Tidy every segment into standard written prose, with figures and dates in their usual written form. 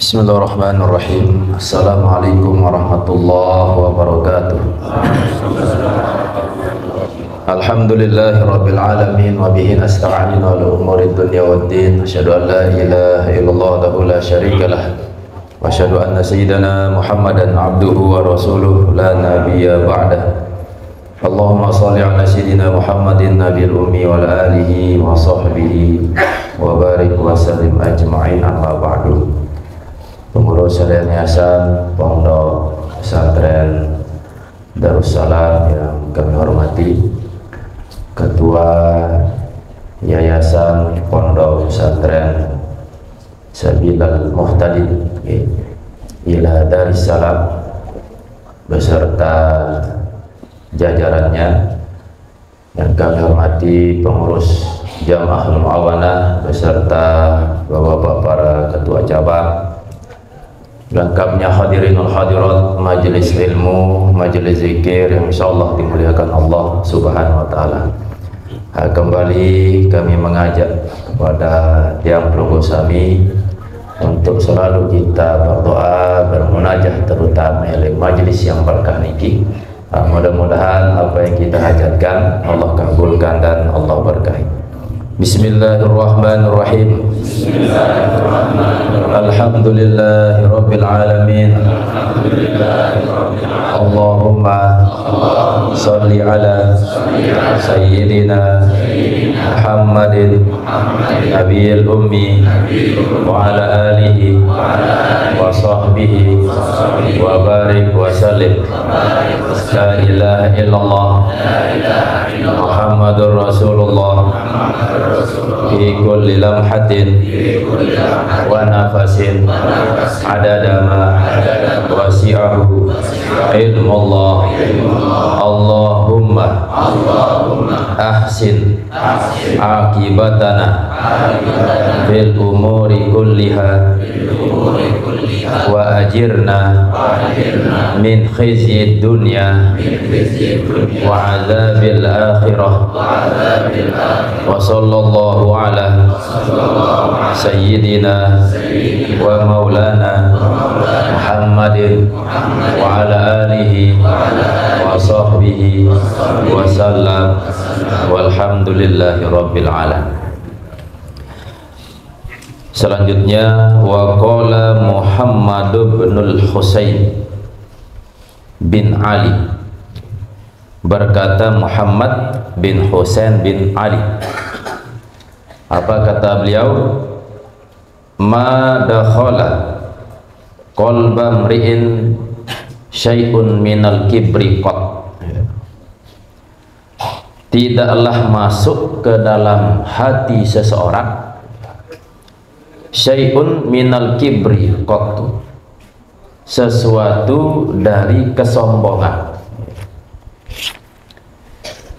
Bismillahirrahmanirrahim. Assalamualaikum warahmatullahi wabarakatuh. Alhamdulillahirabbil alamin wa bihi nasta'inu ala umuri dunya waddin. Asyhadu an la ilaha illallah wahdahu la syarikalah wa asyhadu anna sayyidana Muhammadan abduhu wa rasuluhu la nabiyya ba'dah. Allahumma shalli ala sayyidina Muhammadin nabiyil ummi wa ala alihi wa sahbihi wa barik wa sallim ajma'in, amma ba'du. Pengurus Harian Yayasan Pondok Pesantren Darussalam yang kami hormati, Ketua Yayasan Pondok Pesantren Sabilal Muhtadin ila Darussalam beserta jajarannya, yang kami hormati pengurus Jamaah Muawanah beserta bapak-bapak para ketua cabang, lengkapnya hadirinul hadirat majelis ilmu, majelis zikir yang insyaallah dimuliakan Allah Subhanahu wa taala. Kembali kami mengajak kepada tiang pelunggus kami untuk selalu kita berdoa, bermunajat, terutama di majelis yang berkah niki. Mudah-mudahan apa yang kita hajatkan Allah kabulkan dan Allah berkahi. Bismillahirrahmanirrahim. Alhamdulillahirabbil alamin. Allahumma shalli ala sayyidina Muhammadin nabiyil ummi wa ala alihi wa sahbihi wa barik wa sallim. La ilaha illallah Muhammadur Rasulullah fi kulli lamhatin wa nafasin adada ma wasi'ahu ilmullah. Allahumma ahsin akibatana fil umuri kulliha wa ajirna min khizyid dunya wa azabil akhirah. Wa sallallahu ala sayyidina wa maulana Muhammadin wa ala alihi wa sahbihi wa sallam, walhamdulillahi rabbil alamin. Selanjutnya, wa qala Muhammad bin Husain bin Ali, berkata Muhammad bin Husain bin Ali, apa kata beliau? Ma dakhala qalba mri'in syai'un minal kibri qat. Tidaklah masuk ke dalam hati seseorang syai'un minal kibri qat, sesuatu dari kesombongan,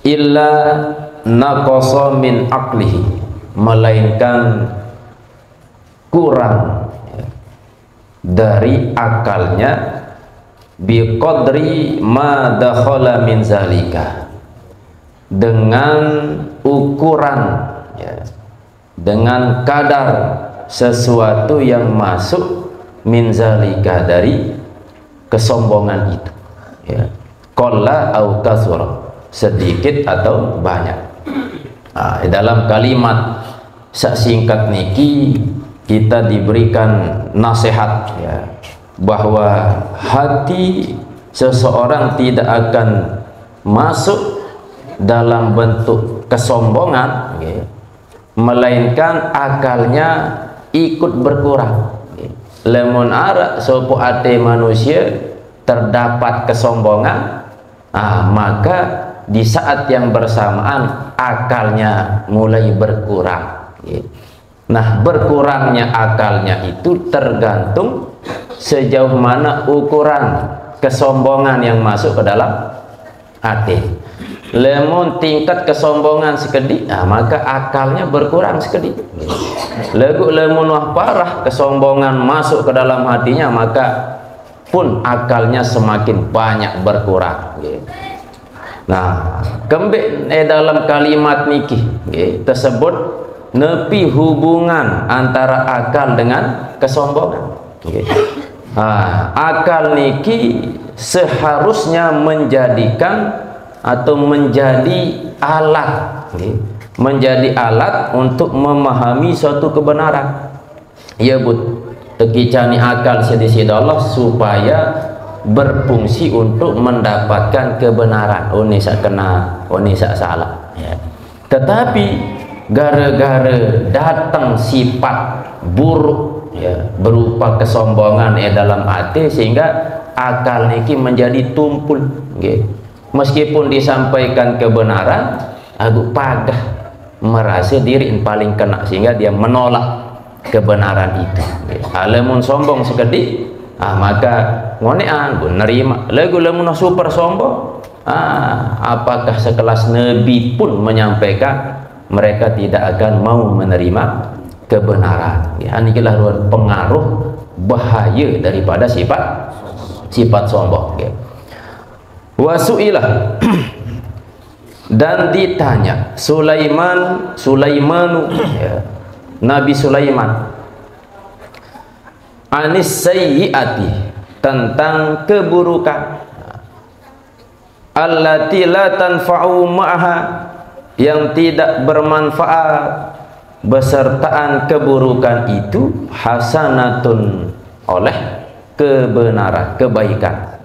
illa naqasa min aqlihi, melainkan kurang dari akalnya, biqadri ma dakhala min zalika, dengan ukuran dengan kadar sesuatu yang masuk min zalika, dari kesombongan itu, qalla au kasura, sedikit atau banyak. Dalam kalimat singkat niki kita diberikan nasihat bahwa hati seseorang tidak akan masuk dalam bentuk kesombongan, melainkan akalnya ikut berkurang. Lamun ara sopo ate manusia terdapat kesombongan, maka di saat yang bersamaan akalnya mulai berkurang. Nah, berkurangnya akalnya itu tergantung sejauh mana ukuran kesombongan yang masuk ke dalam hati. Lemon tingkat kesombongan sekedik, maka akalnya berkurang sekedik. Legu lemon wah parah kesombongan masuk ke dalam hatinya, maka pun akalnya semakin banyak berkurang. Nah, kembali dalam kalimat niki tersebut nepi hubungan antara akal dengan kesombongan. Okay. Akal niki seharusnya menjadikan atau menjadi alat, okay, menjadi alat untuk memahami suatu kebenaran. Ya but, tekicani akal sedisida Allah supaya berfungsi untuk mendapatkan kebenaran. Ini sak kena, ini sak salah. Ya. Tetapi gara-gara datang sifat buruk, ya, berupa kesombongan dalam hati, sehingga akal niki menjadi tumpul. Okay. Meskipun disampaikan kebenaran, aku pagah merasa diri yang paling kena, sehingga dia menolak kebenaran itu. Alamun sombong sekedik, maka ngonean gue nerima. Lagu lamun super sombong, apakah sekelas Nabi pun menyampaikan, mereka tidak akan mau menerima kebenaran. Ya, inilah pengaruh bahaya daripada sifat sombong. Ya. Wasu'ilah dan ditanya Sulaimanu, ya, Nabi Sulaiman, anis sayyiati, tentang keburukan, allati la tanfa'u ma'aha, yang tidak bermanfaat besertaan keburukan itu, hasanatun, oleh kebenaran, kebaikan.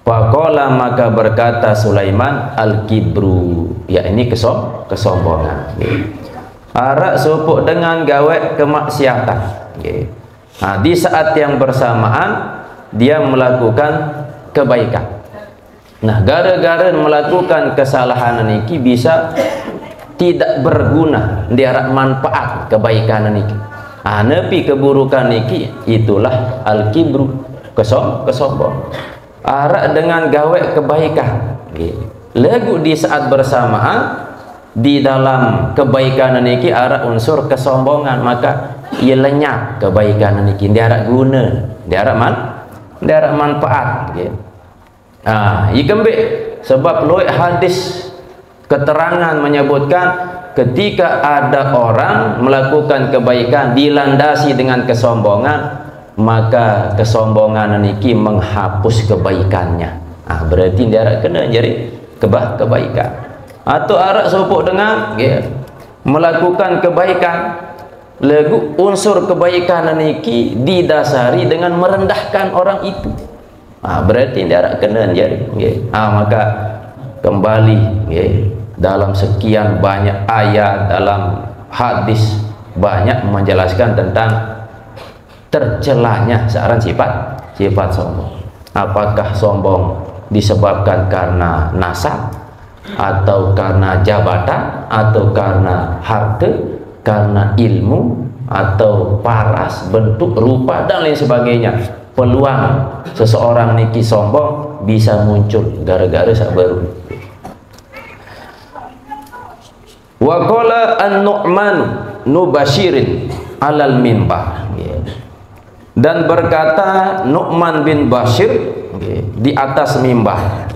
Faqala, maka berkata Sulaiman, al-kibru, ya ini kesombongan. Arak supuk dengan gawe kemaksiatan. Di saat yang bersamaan dia melakukan kebaikan. Nah, gara-gara melakukan kesalahan niki bisa tidak berguna, diarah manfaat kebaikan niki. Nepi keburukan niki, itulah al-kibru, kesombong. Arak dengan gawe kebaikan. Lagu di saat bersamaan di dalam kebaikan niki arak unsur kesombongan, maka ia lenyap kebaikan niki, diarah guna, diarah manfaat. Ikembe sebab loh hadis keterangan menyebutkan ketika ada orang melakukan kebaikan dilandasi dengan kesombongan, maka kesombongan niki menghapus kebaikannya. Berarti dia kena jadi kebaikan. Atau arak sopok dengan melakukan kebaikan, lagu unsur kebaikan niki didasari dengan merendahkan orang itu. Berarti dia arak kena jadi. Maka kembali dalam sekian banyak ayat, dalam hadis banyak menjelaskan tentang tercelanya seorang sifat sombong. Apakah sombong disebabkan karena nasab, atau karena jabatan, atau karena harta, karena ilmu, atau paras, bentuk, rupa, dan lain sebagainya. Peluang seseorang niki sombong bisa muncul gara-gara sabaru. Wa qala an-Nu'man nubashirin alal minbar. Dan berkata Nu'man bin Bashir di atas mimbar.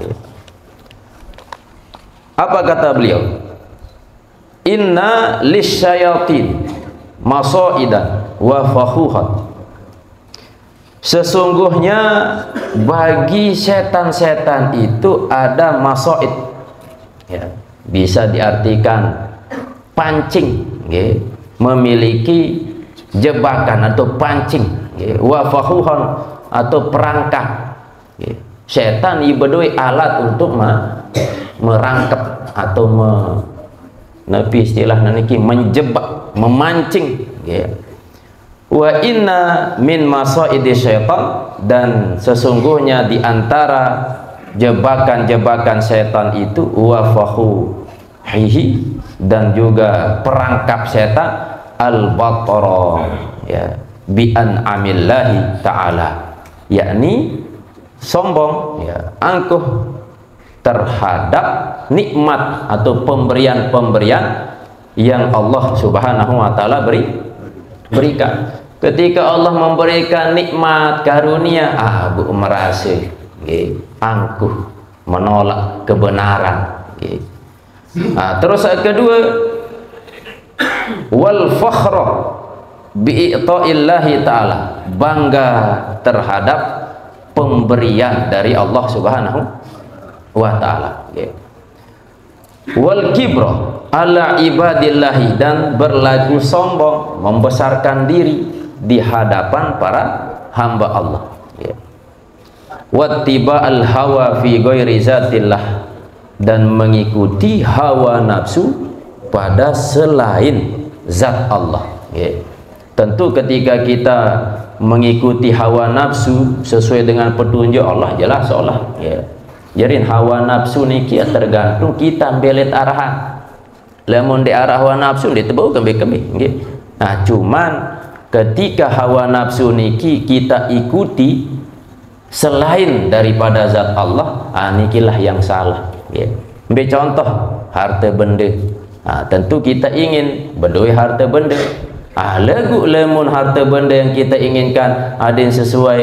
Apa kata beliau? Inna lisyayatin masaidan wa fakhuhat. Sesungguhnya bagi setan-setan itu ada masaid. Bisa diartikan pancing, memiliki jebakan atau pancing. Wa fakhuhan, atau perangkap. Setan ibadoi alat untuk merangkap atau nabi istilah niki menjebak, memancing. Wa inna min masaidi syaitan, dan sesungguhnya di antara jebakan-jebakan setan itu wa fakhuhi, dan juga perangkap setan al-batara, bi an'amillahi ta'ala, yakni sombong, angkuh terhadap nikmat atau pemberian-pemberian yang Allah Subhanahu wa taala berikan. Ketika Allah memberikan nikmat karunia, bu merasa angkuh, menolak kebenaran. Terus kedua, wal fakhra bi'ita'illahi ta'ala, bangga terhadap pemberian dari Allah Subhanahu wa ta'ala. Wal kibra ala ibadillahi, dan berlaku sombong, membesarkan diri di hadapan para hamba Allah. Wattiba'al hawa fi ghairi zatillah, dan mengikuti hawa nafsu pada selain zat Allah. Tentu ketika kita mengikuti hawa nafsu sesuai dengan petunjuk Allah, jelas Allah. Jadi hawa nafsu niki tergantung kita belit arahan. Lamun di arah hawa nafsu dia terbau kembe-kembe. Nah, cuman ketika hawa nafsu niki kita ikuti selain daripada zat Allah, nikilah yang salah. Ambil contoh harta benda. Tentu kita ingin berdua harta benda. Lagu lemun harta benda yang kita inginkan ada yang sesuai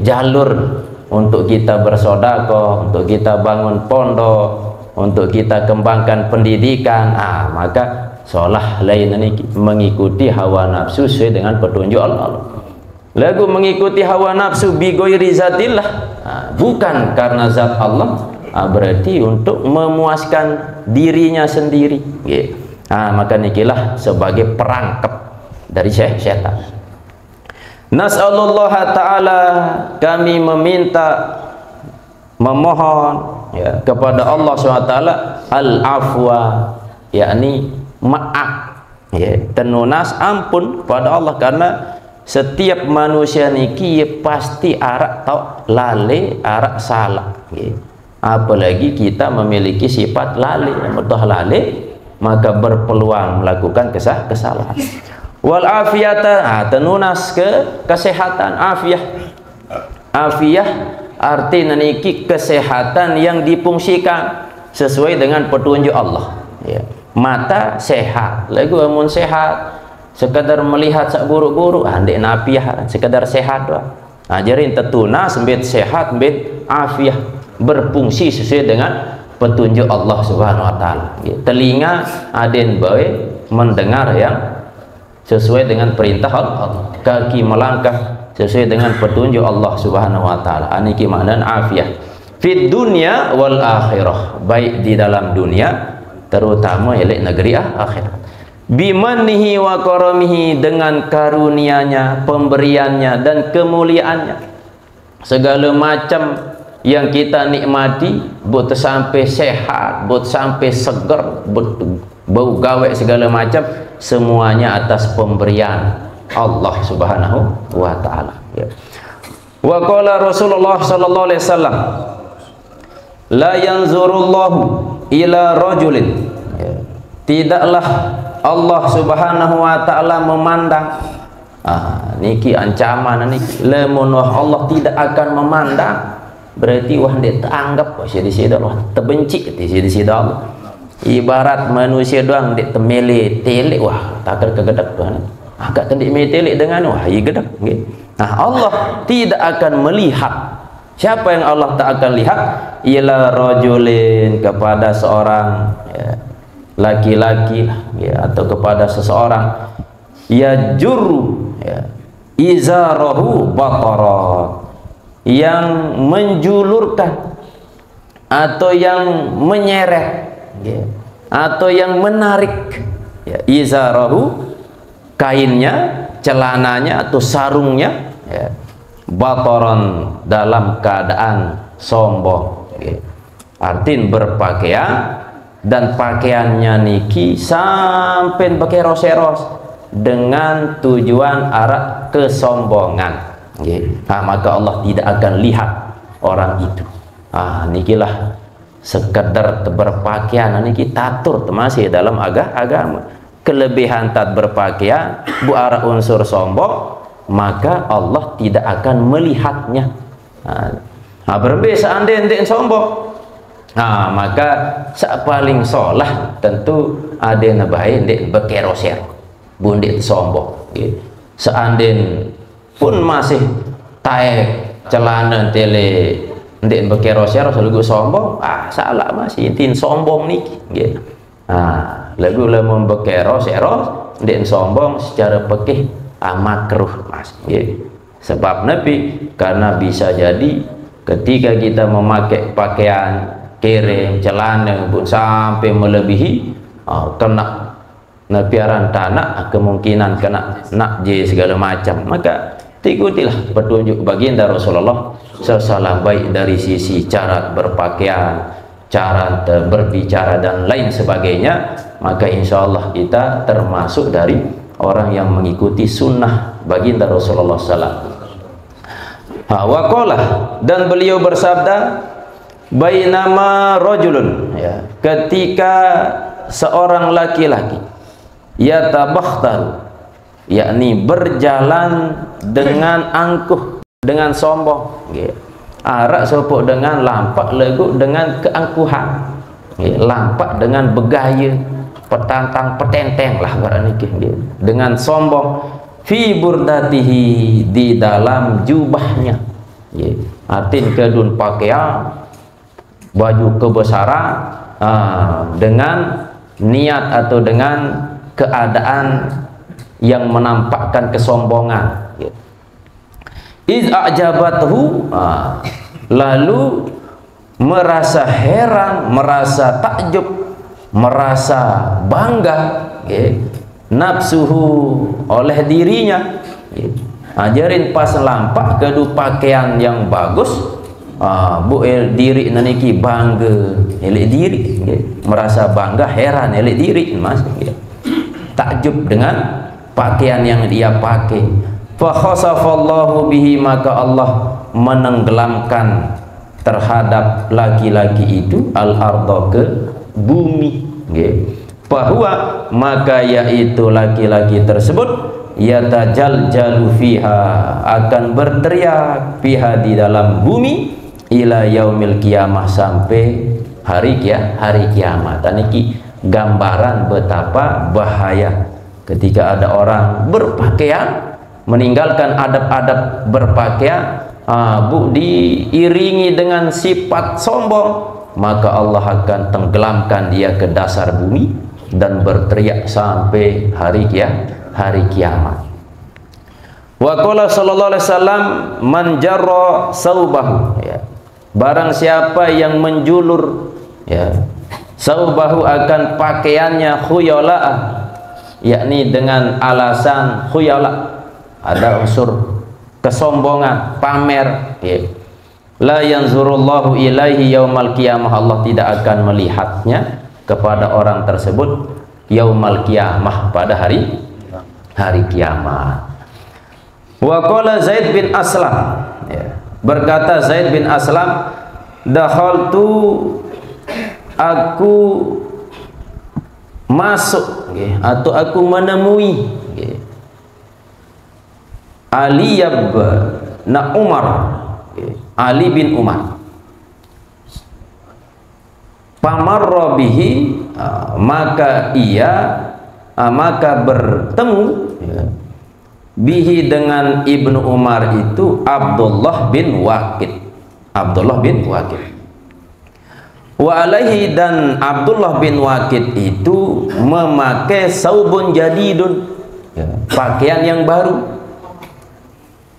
jalur untuk kita bersedekah, untuk kita bangun pondok, untuk kita kembangkan pendidikan, maka seolah lain ini mengikuti hawa nafsu sesuai dengan petunjuk Allah. Lagu mengikuti hawa nafsu bi ghairi zatillah, bukan karena zat Allah, berarti untuk memuaskan dirinya sendiri. Maka nikilah sebagai perangkap dari syaitan. Nas'alullah ta'ala, kami memohon kepada Allah SWT al-afwa, yakni maaf, tenunas ampun pada Allah, karena setiap manusia niki pasti arak tau lale, arak salah. Apalagi kita memiliki sifat lale, mudah lale, maka berpeluang melakukan kesalahan. Wal afiyata, tenunas kesehatan, afiyah artinya niki kesehatan yang difungsikan sesuai dengan petunjuk Allah. Mata sehat, lagu amun sehat, sekadar melihat sak buruk-buruk, ndek nafiah, sekadar sehat doang. Jadi tetunas mbet sehat, mbet afiyah, berfungsi sesuai dengan petunjuk Allah Subhanahu wa taala. Telinga aden bae mendengar yang sesuai dengan perintah Allah, kaki melangkah sesuai dengan petunjuk Allah Subhanahu wa taala. Aniki makna afiyah fid dunya wal akhirah, baik di dalam dunia terutama elek negeri akhirat. Bimannihi wa karamihi, dengan karunianya, pemberiannya dan kemuliaannya. Segala macam yang kita nikmati, buat sampai sehat, buat sampai seger, buat bau gawe segala macam, semuanya atas pemberian Allah Subhanahu wa taala. Wa qala Rasulullah sallallahu alaihi wasallam, la yanzurullahu ila rajulin, tidaklah Allah Subhanahu wa taala memandang, niki ancaman niki, lamun Allah tidak akan memandang, berarti wah dia teranggap di sini Allah, terbenci di sini Allah. Ibarat manusia doang dek temele telek, wah takkan kegedek Tuhan. Agak tendik telek dengan wah iya gedek. Nah, Allah tidak akan melihat. Siapa yang Allah tak akan lihat? Ila rajulin, kepada seorang laki-laki atau kepada seseorang yajurru izarahu batara, yang menjulurkan atau yang menyeret atau yang menarik izarahu, kainnya, celananya atau sarungnya, bataran, dalam keadaan sombong. Artin berpakaian dan pakaiannya niki sampai bekeros-eros dengan tujuan arah kesombongan. Maka Allah tidak akan lihat orang itu. Nikilah sekedar berpakaian niki tatur masih dalam agama. Kelebihan tat berpakaian bu arah unsur sombong, maka Allah tidak akan melihatnya. Berbeda ande sombong, maka paling solah tentu ada nabai ndek bekeroser bundik sombong. Seanden pun masih taek celana tele ndek bekeroser selalu sombong, salah masih intin sombong nih. Lagu lemon bekeros ndek sombong secara pekih makruh Mas nggih. Sebab Nabi karena bisa jadi ketika kita memakai pakaian kirim celana pun sampai melebihi kena piaran tanah, kemungkinan kena najis segala macam, maka ikutilah petunjuk baginda Rasulullah SAW, baik dari sisi cara berpakaian, cara berbicara dan lain sebagainya. Maka insya Allah kita termasuk dari orang yang mengikuti sunnah baginda Rasulullah SAW. Waqalah, dan beliau bersabda, bainama rajulun, ya, ketika seorang laki-laki yatabakhtar, yakni berjalan dengan angkuh, dengan sombong, arak sopok dengan lampak legu dengan keangkuhan, lampak dengan begaya, petantang petenteng lah barang ini, dengan sombong, fi burdatihi, di dalam jubahnya, artin kedun pakaian baju kebesaran, dengan niat atau dengan keadaan yang menampakkan kesombongan. Iz a'jabathu, lalu merasa heran, merasa takjub, merasa bangga, nafsuhu, oleh dirinya. Ajarin pas lampak kedu pakaian yang bagus, bu diri naniki bangga, elek diri, merasa bangga, heran, elek diri Mas, takjub dengan pakaian yang dia pakai. Fa khasafallahu bihi, maka Allah menenggelamkan terhadap laki-laki itu al-ardha, ke bumi. Bahwa maka yaitu laki-laki tersebut yatajaljalu fiha, akan berteriak fiha, di dalam bumi, ila yaumil qiyamah, sampai hari kiamat. Niki gambaran betapa bahaya ketika ada orang berpakaian meninggalkan adab-adab berpakaian, diiringi dengan sifat sombong, maka Allah akan tenggelamkan dia ke dasar bumi dan berteriak sampai hari kiamat. Wa qala sallallahu alaihi wasallam, man jarra saubahu, ya, barang siapa yang menjulur, ya, saubahu, akan pakaiannya, khuyala, yakni dengan alasan khuyala, ada unsur kesombongan, pamer, ya. La yanzurullahu ilaihi yaumal qiyamah, Allah tidak akan melihatnya kepada orang tersebut yaumal qiyamah, pada hari kiamat. Wa qala Zaid bin Aslam, ya, berkata Zaid bin Aslam, dakhaltu, aku masuk, atau aku menemui Ali bin Umar, Ali bin Umar, famarra bihi, maka bertemu, bihi, dengan Ibnu Umar itu Abdullah bin Waqid, wa alaihi, dan Abdullah bin Waqid itu memakai saubun jadidun, pakaian yang baru.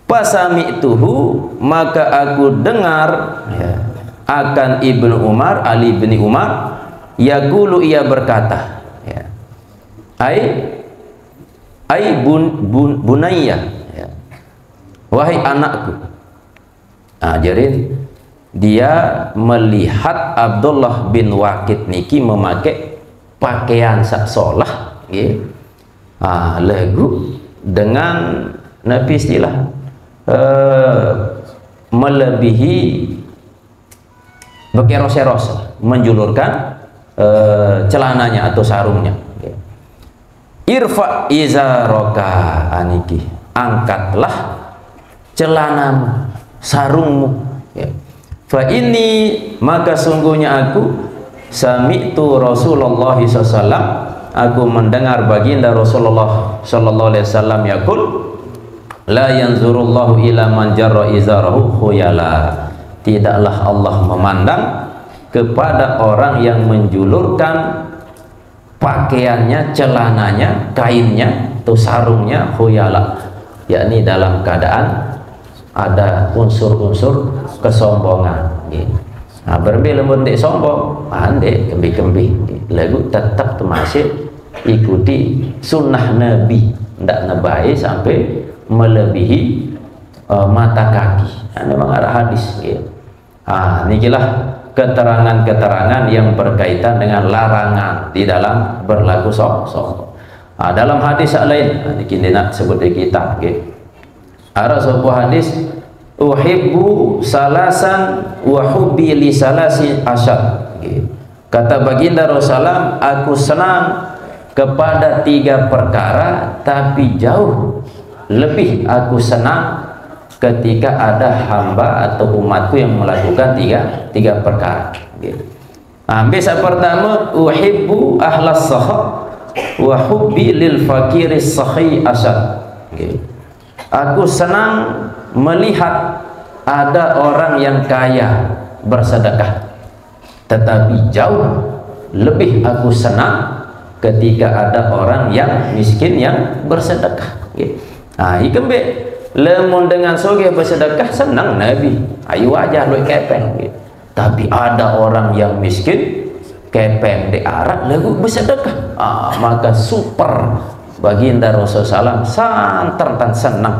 Pasami'tuhu, maka aku dengar, akan Ibnu Umar, Ali bin Umar, yaqulu, ia berkata, bunayya, wahai anakku. Jadi dia melihat Abdullah bin Waqid niki memakai pakaian saksolah, lagu dengan nabi istilah melebihi bekeros-eros, menjulurkan celananya atau sarungnya. Irfa izaraka, aniki, angkatlah celanamu, sarungmu. Fa ini, maka sungguhnya aku sami'tu Rasulullah SAW, aku mendengar baginda Rasulullah sallallahu alaihi wasallam yaqul, la yanzurullahu ila man jarra izarahu khuyala, tidaklah Allah memandang kepada orang yang menjulurkan pakaiannya, celananya, kainnya atau sarungnya khuyala, yakni dalam keadaan ada unsur-unsur kesombongan. Nah, berbe lembut dek sombong, andek kembi-kembi, lagu tetap termasuk ikuti sunnah Nabi, tidak nabai sampai melebihi mata kaki. Nah, memang ada hadis. Inilah keterangan-keterangan yang berkaitan dengan larangan di dalam berlaku sombong. Dalam hadis lain, ini nak sebut di kitab. Ada sebuah hadis, uhibbu salasan wa hubbi li salasi asyad. Kata baginda Rasulullah, aku senang kepada 3 perkara, tapi jauh lebih aku senang ketika ada hamba atau umatku yang melakukan tiga perkara. Bisa pertama, uhibbu ahlas sahab wa hubbi lil fakiris sahi asad. Aku senang melihat ada orang yang kaya bersedekah, tetapi jauh lebih aku senang ketika ada orang yang miskin yang bersedekah. Ikembe lemun dengan soge bersedekah senang Nabi, ayu wajah lu kepeng. Tapi ada orang yang miskin kepeng di arak lagu bersedekah, maka super baginda Rasulullah santer dan senang.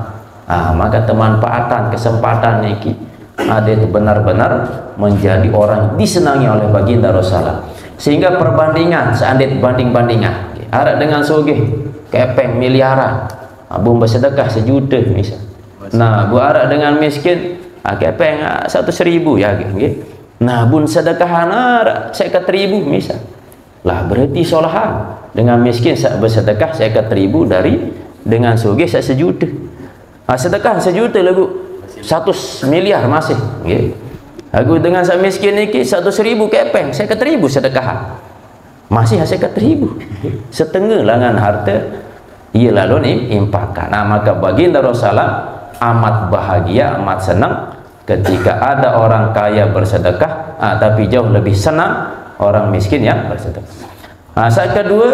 Maka kemanfaatan kesempatan ini ada itu benar-benar menjadi orang disenangi oleh baginda Rasulullah. Sehingga perbandingan, seandainya banding-bandingan arak dengan soge kepeng miliaran, abang bersedekah 1 juta misal. Nah, bu arak dengan miskin kepeng 100.000 ya. Nah, bun sedekahan arak 100.000 misal. Lah berarti solahan dengan miskin bersedekah 100.000 dari dengan soge 1 juta. Sedekah 1 juta lagu 100 miliar masih. Aku dengan sak miskin niki 100.000 kepeng 100.000 sedekahan. Masih 100.000. Setengah langan harta ia lalu nih impakkan. Nah, maka baginda Rasulullah amat bahagia, amat senang ketika ada orang kaya bersedekah, tapi jauh lebih senang orang miskin yang bersedekah. Saat kedua,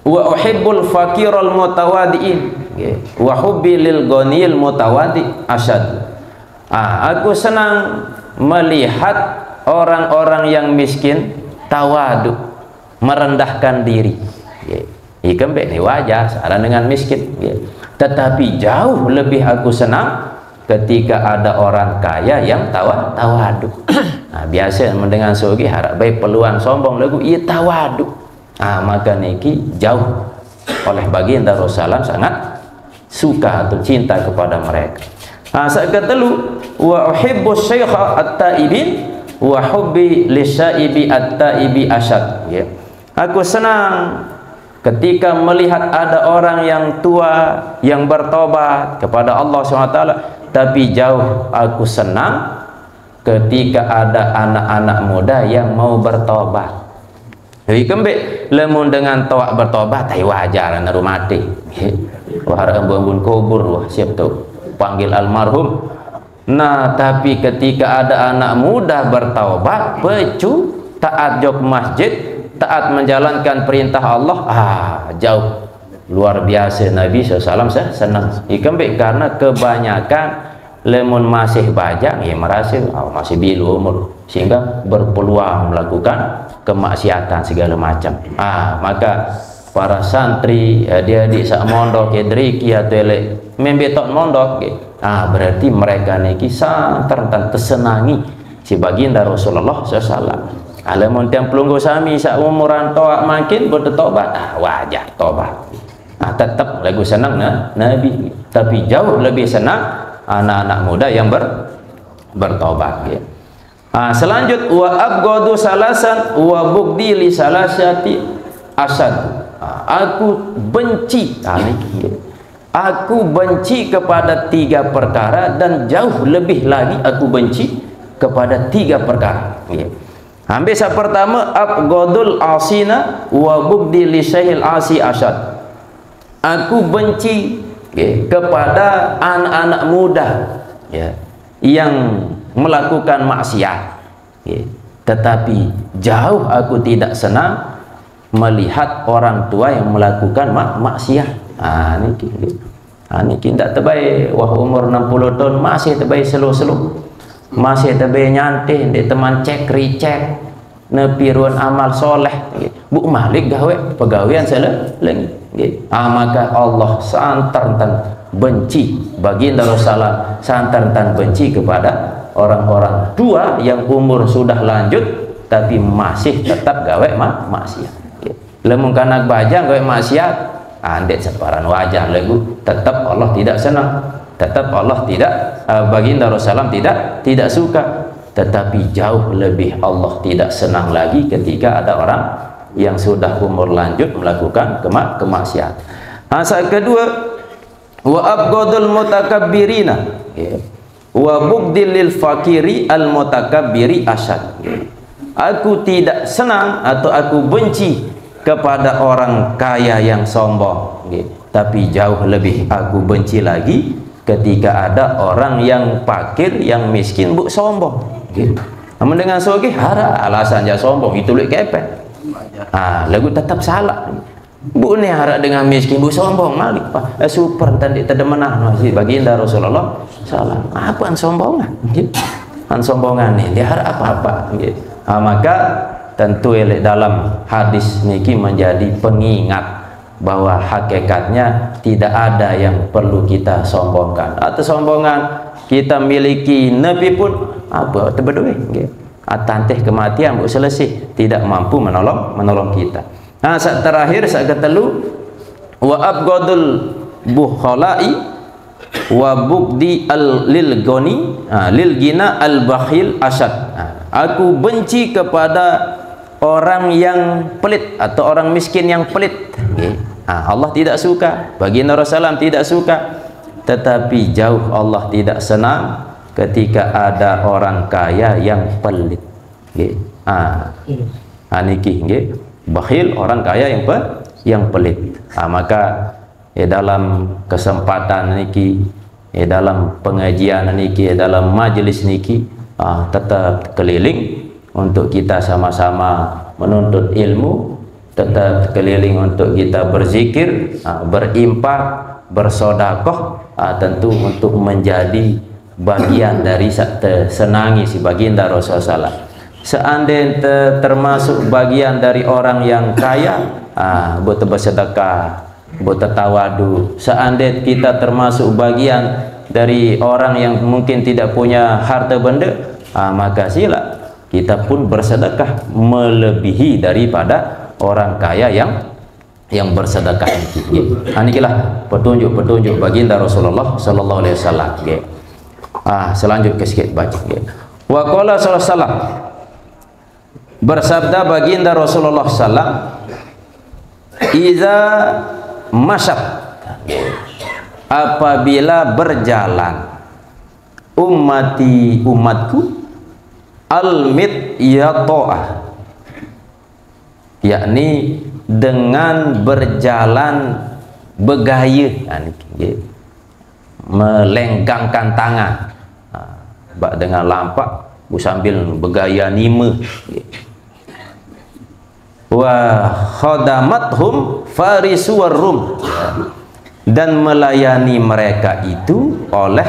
wa uhibbul fakiral mutawadiin wa hubbi lil ghaniyil mutawadi asyad. Aku senang melihat orang-orang yang miskin tawadu, merendahkan diri. Ikan ini wajar salah dengan miskin, tetapi jauh lebih aku senang ketika ada orang kaya yang tawadu. Biasa mendengar sogi harap baik peluang sombong lagu ia tawadu. Maka niki jauh oleh baginda Rasulullah sangat suka atau cinta kepada mereka. Saat ketelu, wa uhibbu syaikha at-taibin wa hubbi lisyaibi at-taibi asyad. Aku senang ketika melihat ada orang yang tua yang bertobat kepada Allah SWT, tapi jauh aku senang ketika ada anak-anak muda yang mau bertobat. Jadi kembali lemun dengan toak bertobat, tai wajar naru mati. Wah embun kubur, wah siap tuh panggil almarhum. Nah, tapi ketika ada anak muda bertaubat, pecu taat jok masjid, taat menjalankan perintah Allah, jauh luar biasa. Nabi SAW senang ikembe karena kebanyakan lemon masih bajang merasa masih bilu umur, sehingga berpeluang melakukan kemaksiatan segala macam. Maka para santri adik-adik sak mondok edriki atau elek membetok mondok berarti mereka niki santer dan tersenangi si baginda Rasulullah SAW. Alamun tiang pelunggu sami sak umuran toak makin bertobat, wajar tobat. Tetap lagu senang Nabi, tapi jauh lebih senang anak-anak muda yang bertobat. Selanjut wa abghadu salasan wa bugdi li salasati asad. Aku benci aku benci kepada 3 perkara, dan jauh lebih lagi aku benci kepada 3 perkara. Hampir yang pertama, abghadul asina wa bugdi li syahil asi asad. Aku benci kepada anak-anak muda yang melakukan maksiat, tetapi jauh aku tidak senang melihat orang tua yang melakukan maksiat. Niki ndak terbaik wah umur 60 tahun masih terbaik selo-selo, masih terbaik nyantai di teman cek ricek nepi ruan amal soleh. Bu Malik gawe pegawaian seleng maka Allah santar dan benci baginda Rasulullah, santar dan benci kepada orang-orang tua yang umur sudah lanjut tapi masih tetap gawe maksiat. Lemun kanak bajang gawe maksiat andek separan wajah lagu tetap Allah tidak senang, tetap Allah tidak baginda Rasulullah tidak suka. Tetapi jauh lebih Allah tidak senang lagi ketika ada orang yang sudah umur lanjut melakukan kemaksiatan. Asal kedua, wa abghadul mutakabbirina wa bughdil lil fakiri al mutakabbiri asyad. Aku tidak senang atau aku benci kepada orang kaya yang sombong, tapi jauh lebih aku benci lagi ketika ada orang yang fakir yang miskin bu sombong. Namun dengan sogeh hara alasan dia sombong itu lek kepek. Lagu tetap salah. Bu ni harap dengan miskin bu sombong malik pak super tadi terdemenah masih baginda Rasulullah salah apa an sombongan an sombongan ni dia harap apa-apa maka tentu dalam hadis niki menjadi pengingat bahwa hakikatnya tidak ada yang perlu kita sombongkan atau sombongan kita miliki nabi pun apa terberdua atanteh kematian bu selesai tidak mampu menolong kita. Saat terakhir saat ketelu wa abghadul bukhalai wa bugdi al lil goni lil gina al bakhil asyad. Aku benci kepada orang yang pelit atau orang miskin yang pelit. Allah tidak suka, baginda Rasulullah tidak suka, tetapi jauh Allah tidak senang ketika ada orang kaya yang pelit. Niki bakhil orang kaya yang pelit. Maka dalam kesempatan niki dalam pengajian niki dalam majelis niki tetap keliling untuk kita sama-sama menuntut ilmu, tetap keliling untuk kita berzikir, berinfak, bersodakoh, tentu untuk menjadi bagian dari senangi si baginda Rasulullah. Seandainya termasuk bagian dari orang yang kaya, buat bersedekah, buat tawadu. Seandainya kita termasuk bagian dari orang yang mungkin tidak punya harta benda, maka sila kita pun bersedekah melebihi daripada orang kaya yang bersedekah ini. Inilah petunjuk baginda Rasulullah sallallahu alaihi wasallam. Selanjutnya sikit baca. Wa qala sallallahu alaihi wasallam, bersabda baginda Rasulullah sallam, iza masyat, apabila berjalan umatku al-mit yato'ah, yakni dengan berjalan begaya, melenggangkan tangan, dengan lampak sambil begaya nima, wa khadamathum farisu warum, dan melayani mereka itu oleh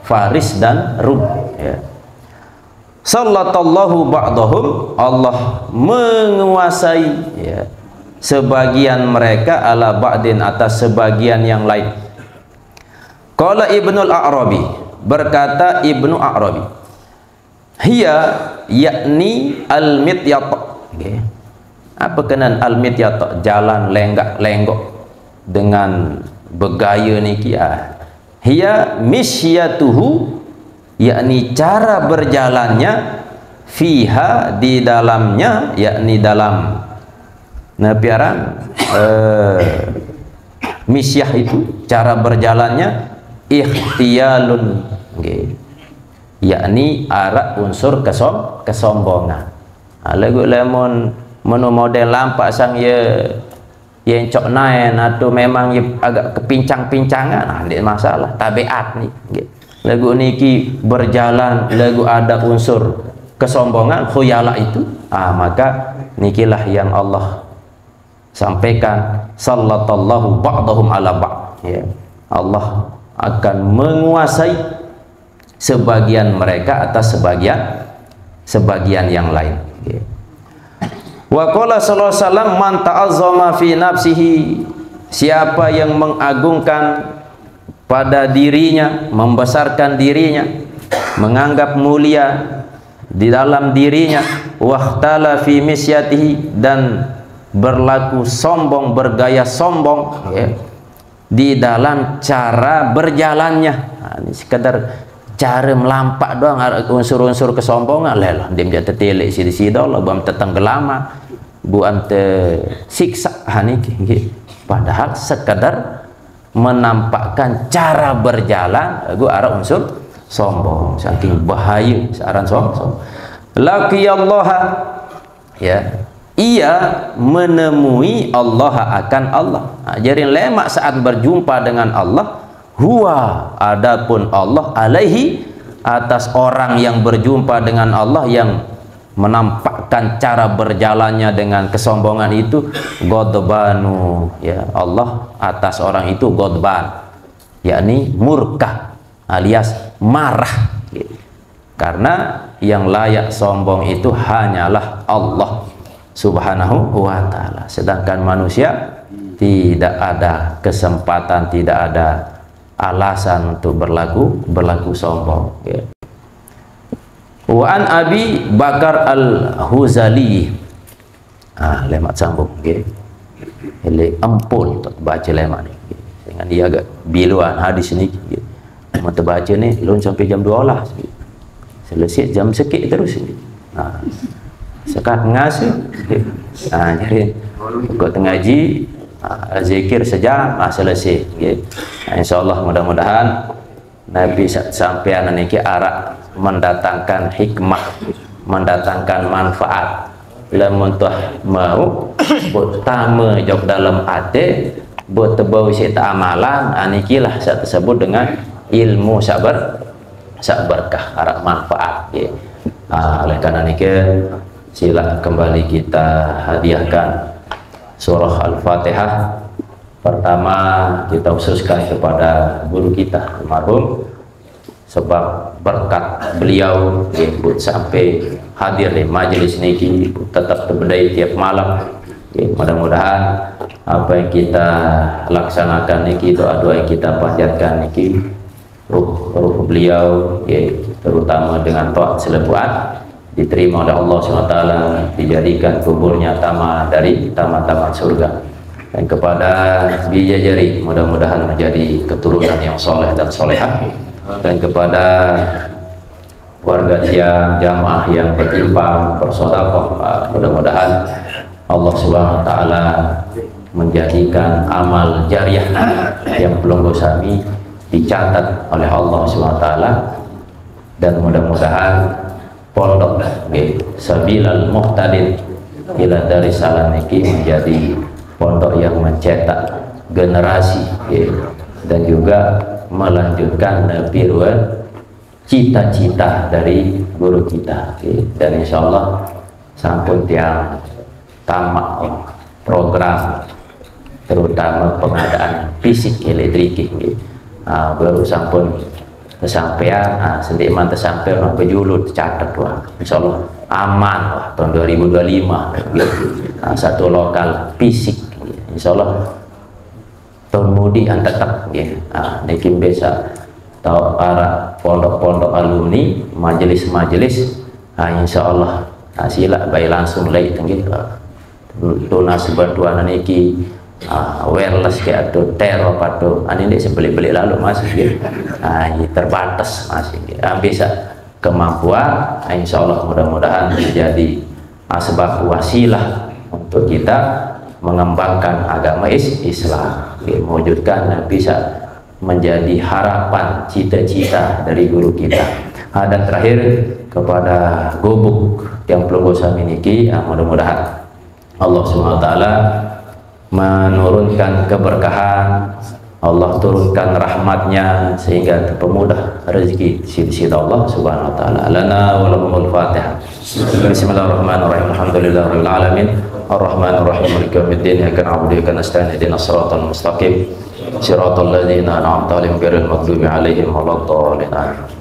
Faris dan Rum. Sallallahu ba'dahum, Allah menguasai sebagian mereka ala ba'din atas sebagian yang lain. Qala Ibnul A'rabi, berkata Ibnu A'rabi, hiya yakni al-mityat. Apa kenan al-mityat? Jalan lenggak-lenggok dengan begaya niki. Hiya misyatuhu, yakni cara berjalannya, fiha di dalamnya, yakni dalam napiaran misyah itu cara berjalannya ikhtiyalun, yakni arak unsur kesombongan. Lagu lemon menu model lampak sang yang cok naen atau memang agak kepincang-pincangan, ada masalah tabiat nih. Lagu niki berjalan lagu ada unsur kesombongan khuyala itu, maka nikilah yang Allah sampaikan sallallahu ba'dahum ala ba'd, Allah akan menguasai sebagian mereka atas sebagian yang lain. Wa qala sallallahu alaihi wasallam man ta'azzama fi nafsihi, siapa yang mengagungkan pada dirinya, membesarkan dirinya, menganggap mulia di dalam dirinya, wahtala fi misyatihi, dan berlaku sombong, bergaya sombong ya, di dalam cara berjalannya. Nah, ini sekedar cara melampak doang, unsur-unsur kesombongan lelah dia menjadi tetelek sidi-sidi Allah buam tetenggelama buam tersiksa haniki, padahal sekedar menampakkan cara berjalan gua arah unsur sombong, saking bahaya searan sombong. Laqiyallaha, ya, ia menemui Allah akan Allah. Nah, jadi lemak saat berjumpa dengan Allah, huwa, adapun Allah, alaihi, atas orang yang berjumpa dengan Allah yang menampakkan cara berjalannya dengan kesombongan itu, godbanu, ya, Allah atas orang itu godban, yakni murka alias marah, karena yang layak sombong itu hanyalah Allah subhanahu wa ta'ala, sedangkan manusia tidak ada kesempatan, tidak ada alasan untuk berlaku sombong ya. Wa an Abi Bakar Al-Huzali, lemak sambung okay. Ele ampul tak baca lemak ni dengan dia agak biluan hadis ni okay. Mata baca ni lun sampai jam 2 lah, selesai jam sekit terus ni. Sekat ngasih jadi kau tengaji zikir sejam selesai okay. InsyaAllah mudah-mudahan Nabi sampai nanti arah mendatangkan hikmah, mendatangkan manfaat lamun tuh mau pertama jog dalam hati buat tebau isi amalan anikilah saya tersebut dengan ilmu berkah arah manfaat ya. Oleh karena ini sila kembali kita hadiahkan surah Al-Fatihah. Pertama kita khususkan kepada guru kita almarhum, sebab berkat beliau ikut sampai hadir di majelis niki tetap terbedai tiap malam. Mudah-mudahan apa yang kita laksanakan niki, doa-doa yang kita panjatkan niki, ruh beliau terutama dengan taat selebuat diterima oleh Allah SWT, dijadikan kuburnya taman dari taman-taman surga, dan kepada bijajari mudah-mudahan menjadi keturunan yang soleh dan solehah, dan kepada warga yang jamaah yang berimbang bersedekah, mudah-mudahan Allah SWT menjadikan amal jariah yang belum sami dicatat oleh Allah SWT, dan mudah-mudahan pondok Sabilal Muhtadin ila Darussalam niki menjadi pondok yang mencetak generasi dan juga melanjutkan biruan cita-cita dari guru kita dan insyaallah sampun tiang tamak program terutama pengadaan fisik elektrik baru sampun kesampaian sediman tersampaian pejulut catat wah insyaallah aman wah tahun 2025 satu lokal fisik insyaallah tahun mudi tetap niki biasa tahu para pondok-pondok alumni majelis-majelis insyaallah sila baik langsung lagi tinggi tunas bantuan niki wireless kayak atau teror atau ini sebeli-beli lalu masih terbatas masih bisa kemampuan insyaallah mudah-mudahan menjadi sebab wasilah untuk kita mengembangkan agama Islam, mewujudkan bisa menjadi harapan cita-cita dari guru kita. Dan terakhir kepada gubuk yang perlu saya miliki, mudah-mudahan Allah SWT menurunkan keberkahan, Allah turunkan rahmatnya sehingga terpemudah rezeki sisi Allah Subhanahu wa taala. Lana wa lahumul Fatihah. Bismillahirrahmanirrahim. Alhamdulillahirabbil alamin. Ar-Rahmanir Rahim Maliki Yaumiddin Iyyaka na'budu wa iyyaka nasta'in ihdinas siratal mustaqim siratal ladzina an'amta 'alaihim ghairil maghdubi 'alaihim waladdallin.